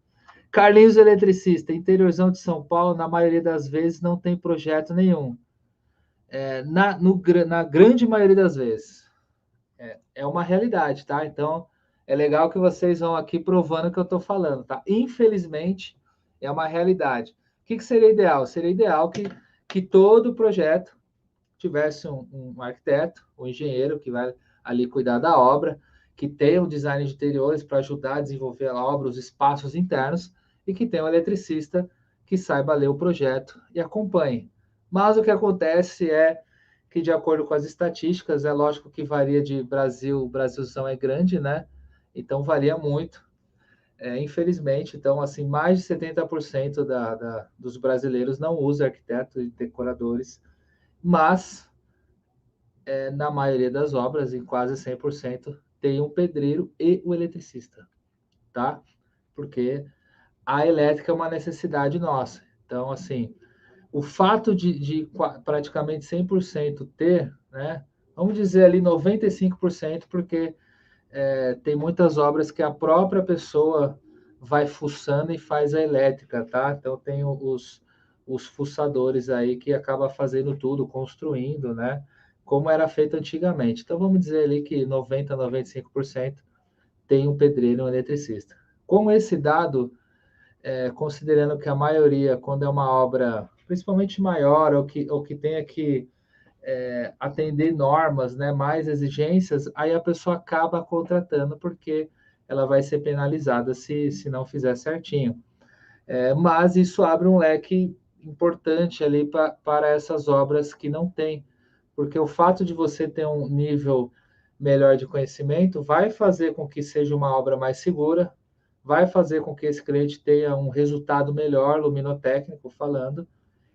Carlinhos Eletricista, interiorzão de São Paulo, na maioria das vezes não tem projeto nenhum. Na grande maioria das vezes. É uma realidade, tá? Então, é legal que vocês vão aqui provando o que eu estou falando, tá? Infelizmente, é uma realidade. O que seria ideal? Seria ideal que todo projeto tivesse um arquiteto, um engenheiro que vai ali cuidar da obra, que tenha um design de interiores para ajudar a desenvolver a obra, os espaços internos, e que tenha um eletricista que saiba ler o projeto e acompanhe. Mas o que acontece é que, de acordo com as estatísticas, é lógico que varia de Brasil, o Brasilzão é grande, né? Então varia muito. Infelizmente, então, assim, mais de 70% dos brasileiros não usa arquitetos e decoradores, mas na maioria das obras, em quase 100%, tem um pedreiro e o eletricista, tá? Porque a elétrica é uma necessidade nossa. Então, assim, o fato de praticamente 100% ter, né? Vamos dizer ali 95%, porque tem muitas obras que a própria pessoa vai fuçando e faz a elétrica, tá? Então tem os fuçadores aí que acaba fazendo tudo, construindo, né? Como era feito antigamente. Então vamos dizer ali que 90, 95% tem um pedreiro e um eletricista. Com esse dado, considerando que a maioria, quando é uma obra principalmente maior ou que tenha que atender normas, né, mais exigências, aí a pessoa acaba contratando porque ela vai ser penalizada se não fizer certinho. Mas isso abre um leque importante ali para essas obras que não tem, porque o fato de você ter um nível melhor de conhecimento vai fazer com que seja uma obra mais segura, vai fazer com que esse cliente tenha um resultado melhor, luminotécnico falando,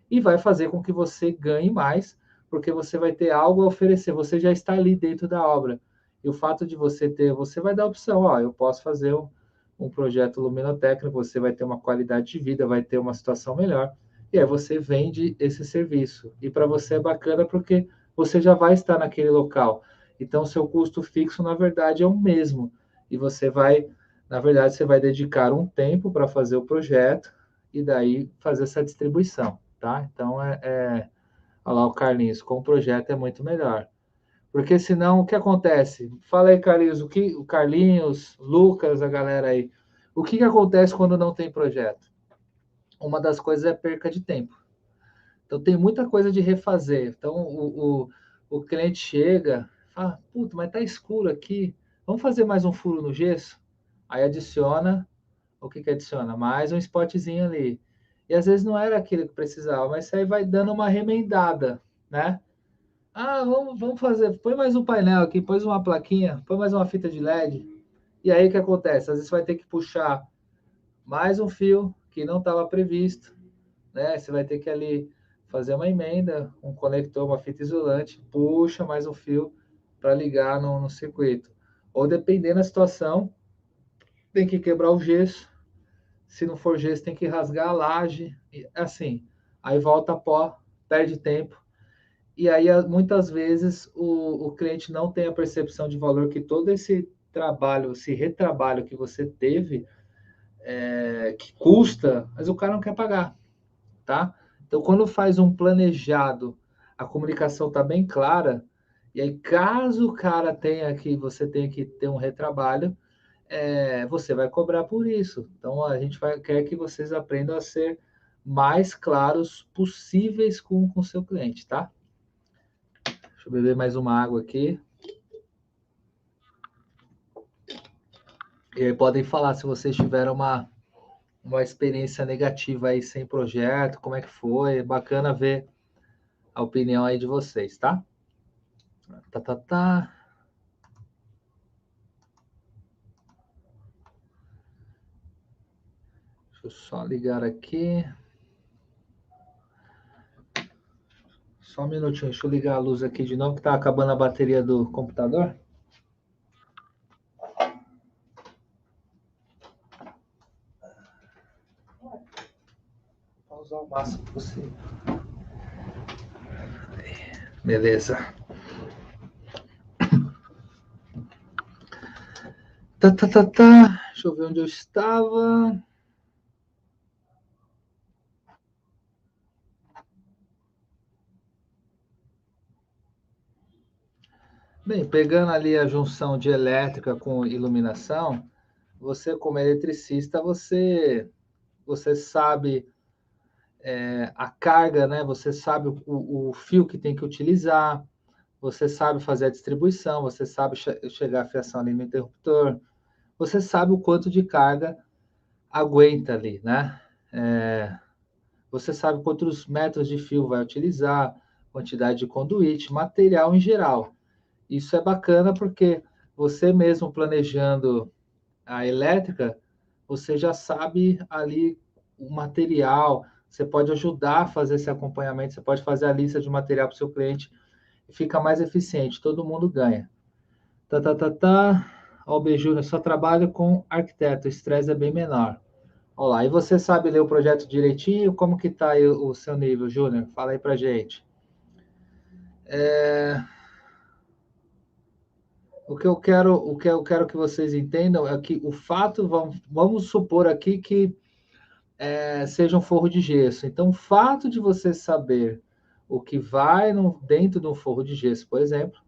e vai fazer com que você ganhe mais, porque você vai ter algo a oferecer, você já está ali dentro da obra. E o fato de você ter, você vai dar a opção, ó, eu posso fazer um projeto luminotécnico, você vai ter uma qualidade de vida, vai ter uma situação melhor, e aí você vende esse serviço. E para você é bacana porque você já vai estar naquele local. Então, seu custo fixo, na verdade, é o mesmo. E você vai, na verdade, você vai dedicar um tempo para fazer o projeto e daí fazer essa distribuição, tá? Então, olha lá o Carlinhos, com o projeto é muito melhor. Porque senão, o que acontece? Fala aí, Carlinhos, o Carlinhos, Lucas, a galera aí, o que acontece quando não tem projeto? Uma das coisas é perca de tempo. Então, tem muita coisa de refazer. Então, o cliente chega, fala, puta, mas tá escuro aqui, vamos fazer mais um furo no gesso? Aí adiciona, o que adiciona? Mais um spotzinho ali. E às vezes não era aquilo que precisava, mas isso aí vai dando uma remendada, né? Ah, vamos fazer, põe mais um painel aqui, põe uma plaquinha, põe mais uma fita de LED. E aí o que acontece? Às vezes você vai ter que puxar mais um fio que não estava previsto, né? Você vai ter que ali fazer uma emenda, um conector, uma fita isolante, puxa mais um fio para ligar no circuito. Ou dependendo da situação, tem que quebrar o gesso. Se não for gesso, tem que rasgar a laje. Assim, aí volta a pó, perde tempo. E aí, muitas vezes, o cliente não tem a percepção de valor que todo esse trabalho, esse retrabalho que você teve, que custa, mas o cara não quer pagar, tá? Então, quando faz um planejado, a comunicação está bem clara, e aí, caso o cara tenha que, você tenha que ter um retrabalho, você vai cobrar por isso. Então, a gente quer que vocês aprendam a ser mais claros possíveis com o seu cliente, tá? Deixa eu beber mais uma água aqui. E aí podem falar se vocês tiveram uma experiência negativa aí sem projeto, como é que foi? É bacana ver a opinião aí de vocês, tá? Tá, tá, tá. Deixa eu só ligar aqui. Só um minutinho, deixa eu ligar a luz aqui de novo, que tá acabando a bateria do computador. Vou usar o máximo possível. Beleza. Tá, tá, tá, tá. Deixa eu ver onde eu estava. Bem, pegando ali a junção de elétrica com iluminação, você como eletricista, você sabe a carga, né? Você sabe o fio que tem que utilizar, você sabe fazer a distribuição, você sabe chegar a fiação ali no interruptor, você sabe o quanto de carga aguenta ali, né? Você sabe quantos metros de fio vai utilizar, quantidade de conduíte, material em geral. Isso é bacana porque você mesmo planejando a elétrica, você já sabe ali o material, você pode ajudar a fazer esse acompanhamento, você pode fazer a lista de material para o seu cliente. fica mais eficiente, todo mundo ganha. Tá, tá, tá, tá. Ó, o B. Júnior, só trabalho com arquiteto, o estresse é bem menor. Olha lá, e você sabe ler o projeto direitinho? Como que tá aí o seu nível, Júnior? Fala aí pra gente. O que eu quero que vocês entendam é que o fato, vamos supor aqui que seja um forro de gesso. Então, o fato de você saber o que vai dentro de um forro de gesso, por exemplo,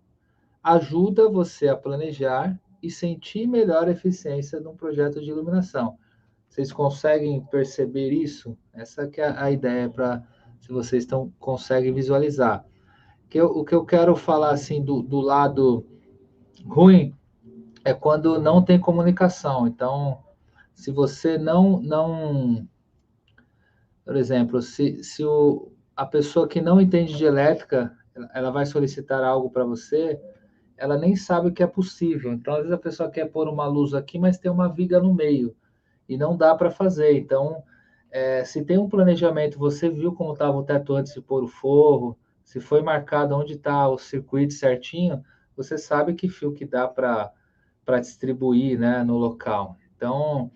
ajuda você a planejar e sentir melhor a eficiência de um projeto de iluminação. Vocês conseguem perceber isso? Essa que é a ideia para se vocês conseguem visualizar. O que eu quero falar assim do lado ruim é quando não tem comunicação. Então, se você não, por exemplo, se a pessoa que não entende de elétrica, ela vai solicitar algo para você, ela nem sabe o que é possível. Então, às vezes a pessoa quer pôr uma luz aqui, mas tem uma viga no meio e não dá para fazer. Então, se tem um planejamento, você viu como estava o teto antes de pôr o forro, se foi marcado onde está o circuito certinho, você sabe que fio que dá para distribuir, né, no local. Então,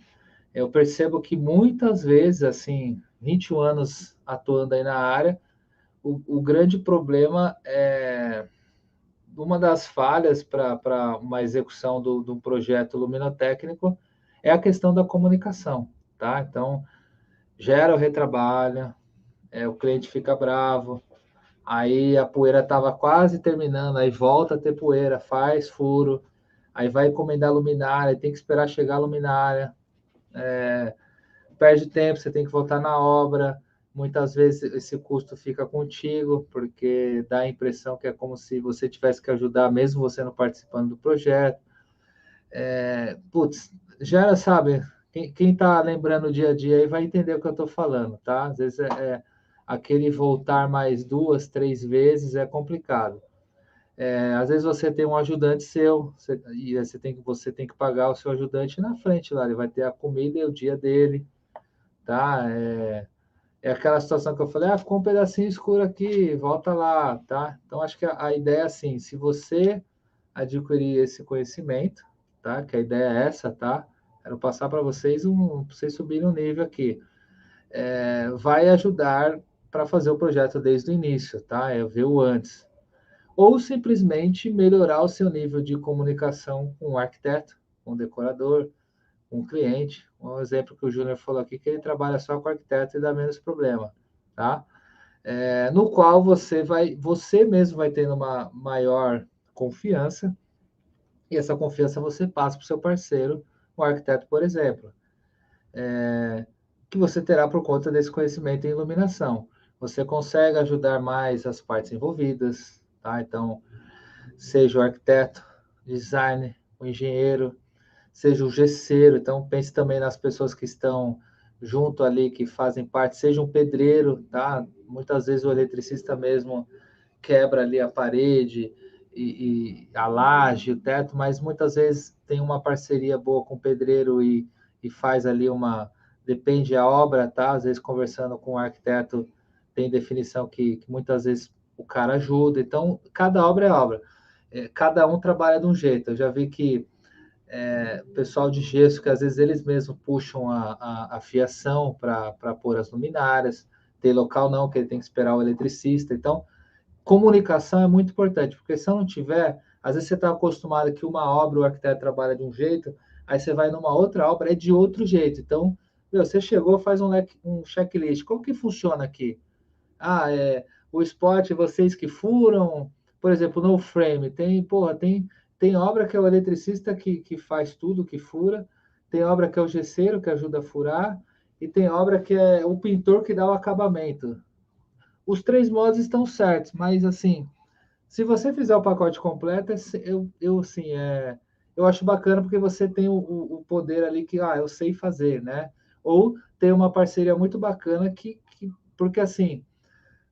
eu percebo que muitas vezes, assim, 21 anos atuando aí na área, o grande problema é uma das falhas para uma execução de um projeto luminotécnico é a questão da comunicação, tá? Então, gera o retrabalho, o cliente fica bravo, aí a poeira estava quase terminando, aí volta a ter poeira, faz furo, aí vai encomendar a luminária, tem que esperar chegar a luminária, perde tempo, você tem que voltar na obra, muitas vezes esse custo fica contigo, porque dá a impressão que é como se você tivesse que ajudar, mesmo você não participando do projeto. Putz, já sabe, quem está lembrando o dia a dia aí vai entender o que eu estou falando, tá? Às vezes aquele voltar mais 2, 3 vezes é complicado. Às vezes você tem um ajudante seu, e você tem que pagar o seu ajudante na frente lá, ele vai ter a comida e o dia dele, tá? É aquela situação que eu falei, ficou um pedacinho escuro aqui, volta lá, tá? Então, acho que a ideia é assim, se você adquirir esse conhecimento, tá? Que a ideia é essa, tá? Quero passar para vocês, pra vocês subirem um nível aqui. Vai ajudar para fazer o projeto desde o início, tá? É ver o antes. Ou simplesmente melhorar o seu nível de comunicação com o arquiteto, com o decorador, com o cliente. Um exemplo que o Júnior falou aqui, que ele trabalha só com arquiteto e dá menos problema, tá? No qual você mesmo vai tendo uma maior confiança, e essa confiança você passa para o seu parceiro, o arquiteto, por exemplo, que você terá por conta desse conhecimento em iluminação. Você consegue ajudar mais as partes envolvidas, tá? Então, seja o arquiteto, designer, o engenheiro, seja o gesseiro. Então, pense também nas pessoas que estão junto ali, que fazem parte, seja um pedreiro, tá? Muitas vezes o eletricista mesmo quebra ali a parede e a laje, o teto, mas muitas vezes tem uma parceria boa com o pedreiro e faz ali depende da obra, tá? Às vezes conversando com o arquiteto tem definição que muitas vezes o cara ajuda. Então, cada obra é obra. Cada um trabalha de um jeito. Eu já vi que o pessoal de gesso, que às vezes eles mesmos puxam a fiação para pôr as luminárias. Tem local não, que ele tem que esperar o eletricista. Então, comunicação é muito importante, porque se eu não tiver, às vezes você está acostumado que uma obra o arquiteto trabalha de um jeito, aí você vai numa outra obra, é de outro jeito. Então, você chegou, faz um checklist. Como que funciona aqui? O spot, vocês que furam, por exemplo, no frame, tem obra que é o eletricista que faz tudo, que fura, tem obra que é o gesseiro que ajuda a furar, e tem obra que é o pintor que dá o acabamento. Os três modos estão certos, mas assim, se você fizer o pacote completo, assim, eu acho bacana porque você tem o poder ali que, eu sei fazer, né? Ou tem uma parceria muito bacana porque assim,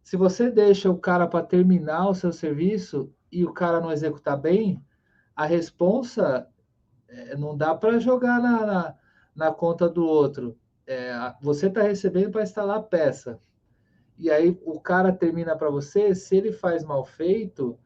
se você deixa o cara para terminar o seu serviço e o cara não executar bem, a responsa não dá para jogar na conta do outro. Você está recebendo para instalar a peça. E aí o cara termina para você, se ele faz mal feito,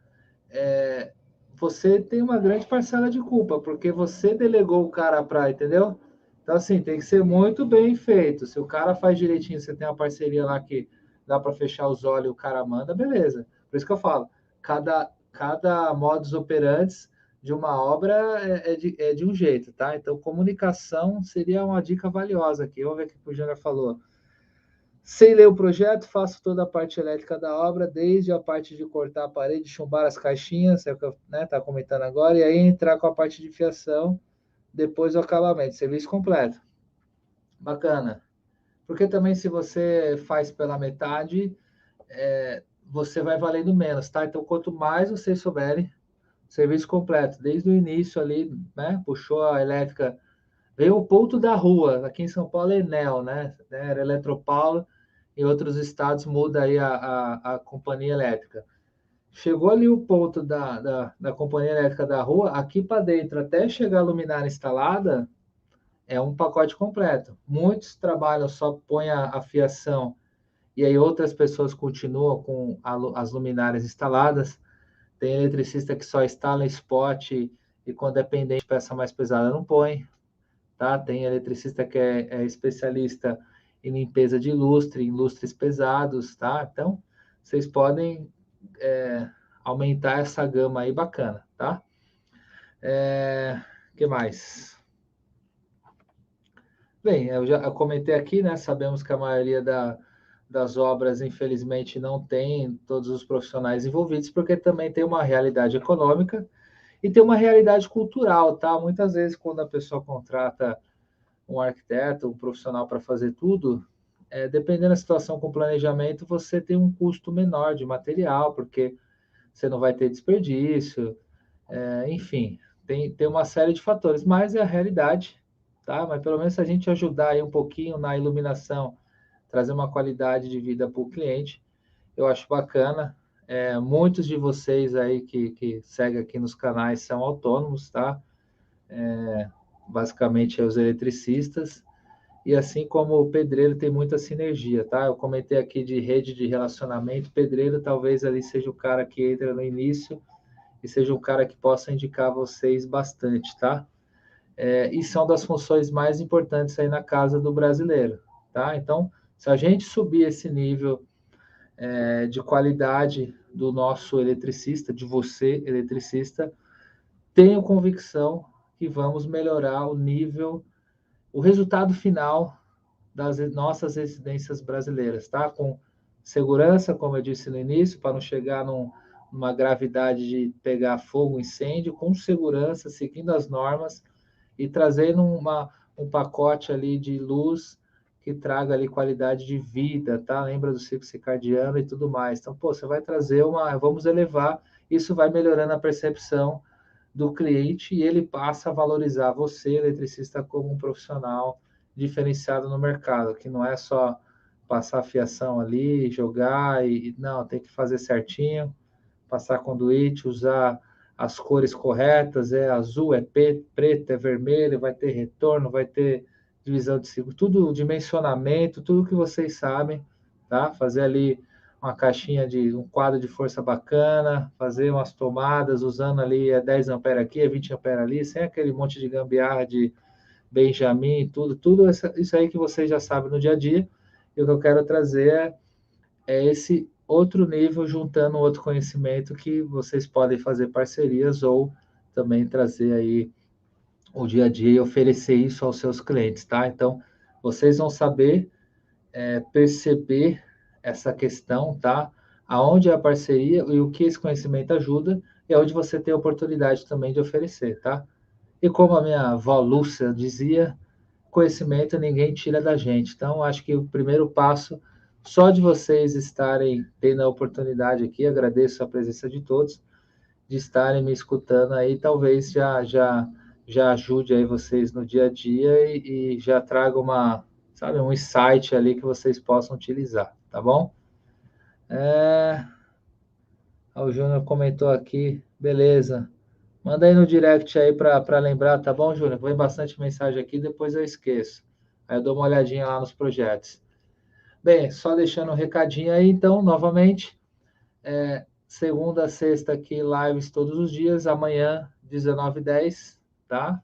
você tem uma grande parcela de culpa, porque você delegou o cara para, entendeu? Então, assim, tem que ser muito bem feito. Se o cara faz direitinho, você tem uma parceria lá que dá para fechar os olhos e o cara manda, beleza. Por isso que eu falo, cada modus operandi de uma obra é de um jeito, tá? Então, comunicação seria uma dica valiosa aqui. Vamos ver o que o Júnior falou. Sem ler o projeto, faço toda a parte elétrica da obra, desde a parte de cortar a parede, chumbar as caixinhas, é o que eu tá comentando agora, e aí entrar com a parte de fiação, depois o acabamento, serviço completo. Bacana. Porque também se você faz pela metade, você vai valendo menos, tá? Então, quanto mais vocês souberem, serviço completo, desde o início ali, né? Puxou a elétrica, veio o ponto da rua, aqui em São Paulo é Enel, né? Era Eletropaulo, em outros estados muda aí a companhia elétrica. Chegou ali o ponto da companhia elétrica da rua, aqui para dentro, até chegar a luminária instalada, é um pacote completo. Muitos trabalham só põem a fiação e aí outras pessoas continuam com as luminárias instaladas. Tem eletricista que só instala spot e quando é pendente, peça mais pesada não põe. Tá? Tem eletricista que é especialista em limpeza de lustre, em lustres pesados, tá? Então, vocês podem aumentar essa gama aí bacana, tá? Que mais? Bem, eu comentei aqui, né? Sabemos que a maioria das obras, infelizmente, não tem todos os profissionais envolvidos, porque também tem uma realidade econômica e tem uma realidade cultural, tá? Muitas vezes, quando a pessoa contrata um arquiteto, um profissional para fazer tudo, dependendo da situação com planejamento, você tem um custo menor de material, porque você não vai ter desperdício, enfim, tem uma série de fatores, mas é a realidade, tá? Mas pelo menos se a gente ajudar aí um pouquinho na iluminação, trazer uma qualidade de vida para o cliente, eu acho bacana. Muitos de vocês aí que seguem aqui nos canais são autônomos, tá? Basicamente, os eletricistas. E assim como o pedreiro tem muita sinergia, tá? Eu comentei aqui de rede de relacionamento, pedreiro talvez ali seja o cara que entra no início e seja um cara que possa indicar vocês bastante, tá? E são das funções mais importantes aí na casa do brasileiro, tá? Então, se a gente subir esse nível de qualidade do nosso eletricista, de você, eletricista, tenho convicção que vamos melhorar o nível, o resultado final das nossas residências brasileiras, tá? Com segurança, como eu disse no início, para não chegar numa gravidade de pegar fogo, incêndio, com segurança, seguindo as normas e trazendo um pacote ali de luz que traga ali qualidade de vida, tá? Lembra do ciclo circadiano e tudo mais. Então, pô, você vai trazer vamos elevar, isso vai melhorando a percepção do cliente e ele passa a valorizar você, eletricista, como um profissional diferenciado no mercado, que não é só passar a fiação ali, jogar não, tem que fazer certinho, passar conduíte, usar as cores corretas, é azul, é preto, é vermelho, vai ter retorno, vai ter divisão de ciclo, tudo dimensionamento, tudo que vocês sabem, tá? Fazer ali uma caixinha de um quadro de força bacana, fazer umas tomadas usando ali 10 ampere aqui, 20 ampere ali, sem aquele monte de gambiarra de Benjamin, tudo isso aí que vocês já sabem no dia a dia. E o que eu quero trazer é esse outro nível, juntando outro conhecimento que vocês podem fazer parcerias ou também trazer aí o dia a dia e oferecer isso aos seus clientes, tá? Então, vocês vão saber perceber essa questão, tá? Aonde é a parceria e o que esse conhecimento ajuda e onde você tem a oportunidade também de oferecer, tá? E como a minha avó Lúcia dizia, conhecimento ninguém tira da gente. Então, acho que o primeiro passo, só de vocês estarem tendo a oportunidade aqui, agradeço a presença de todos, de estarem me escutando aí, talvez já ajude aí vocês no dia a dia e já traga sabe, um insight ali que vocês possam utilizar, tá bom? O Júnior comentou aqui, beleza. Manda aí no direct aí para lembrar, tá bom, Júnior? Vem bastante mensagem aqui, depois eu esqueço. Aí eu dou uma olhadinha lá nos projetos. Bem, só deixando um recadinho aí, então, novamente, segunda a sexta aqui, lives todos os dias. Amanhã, 19h10, tá?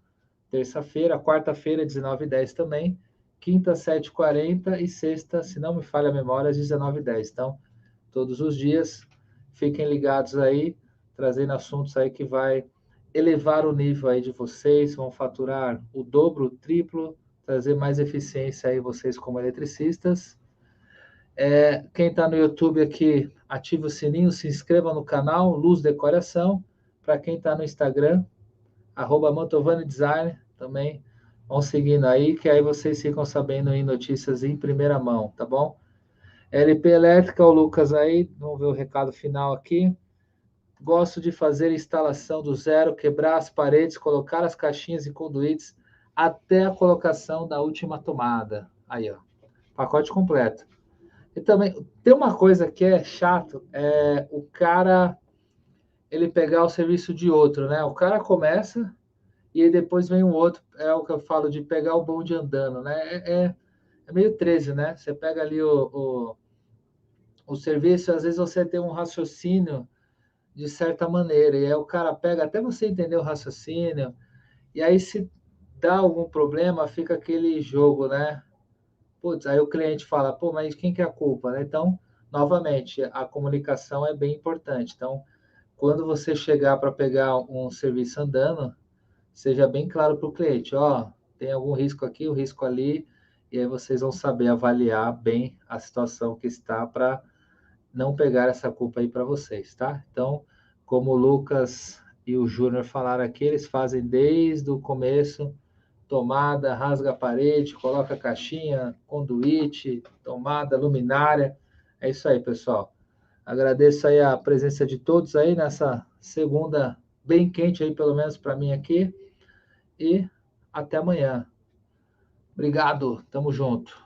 Terça-feira, quarta-feira, 19h10 também. Quinta, 7h40 e sexta, se não me falha a memória, às 19h10. Então, todos os dias, fiquem ligados aí, trazendo assuntos aí que vai elevar o nível aí de vocês, vão faturar o dobro, o triplo, trazer mais eficiência aí vocês como eletricistas. Quem está no YouTube aqui, ative o sininho, se inscreva no canal Luz Decoração. Para quem está no Instagram, @Mantovani Design, também vão seguindo aí, que aí vocês ficam sabendo aí notícias em primeira mão, tá bom? LP Elétrica, o Lucas aí, vamos ver o recado final aqui. Gosto de fazer instalação do zero, quebrar as paredes, colocar as caixinhas e conduítes até a colocação da última tomada. Aí, ó, pacote completo. E também tem uma coisa que é chato, é o cara ele pegar o serviço de outro, né? O cara começa e aí depois vem um outro, é o que eu falo de pegar o bonde andando, né? É meio 13, né? Você pega ali o serviço, às vezes você tem um raciocínio de certa maneira, e aí o cara pega até você entender o raciocínio, e aí se dá algum problema, fica aquele jogo, né? Putz, aí o cliente fala, pô, mas quem que é a culpa, né? Então, novamente, a comunicação é bem importante. Então, quando você chegar para pegar um serviço andando, seja bem claro para o cliente, ó, tem algum risco aqui, o risco ali, e aí vocês vão saber avaliar bem a situação que está para não pegar essa culpa aí para vocês, tá? Então, como o Lucas e o Júnior falaram aqui, eles fazem desde o começo, tomada, rasga a parede, coloca a caixinha, conduíte, tomada, luminária. É isso aí, pessoal. Agradeço aí a presença de todos aí nessa segunda bem quente aí, pelo menos para mim aqui. E até amanhã. Obrigado, tamo junto.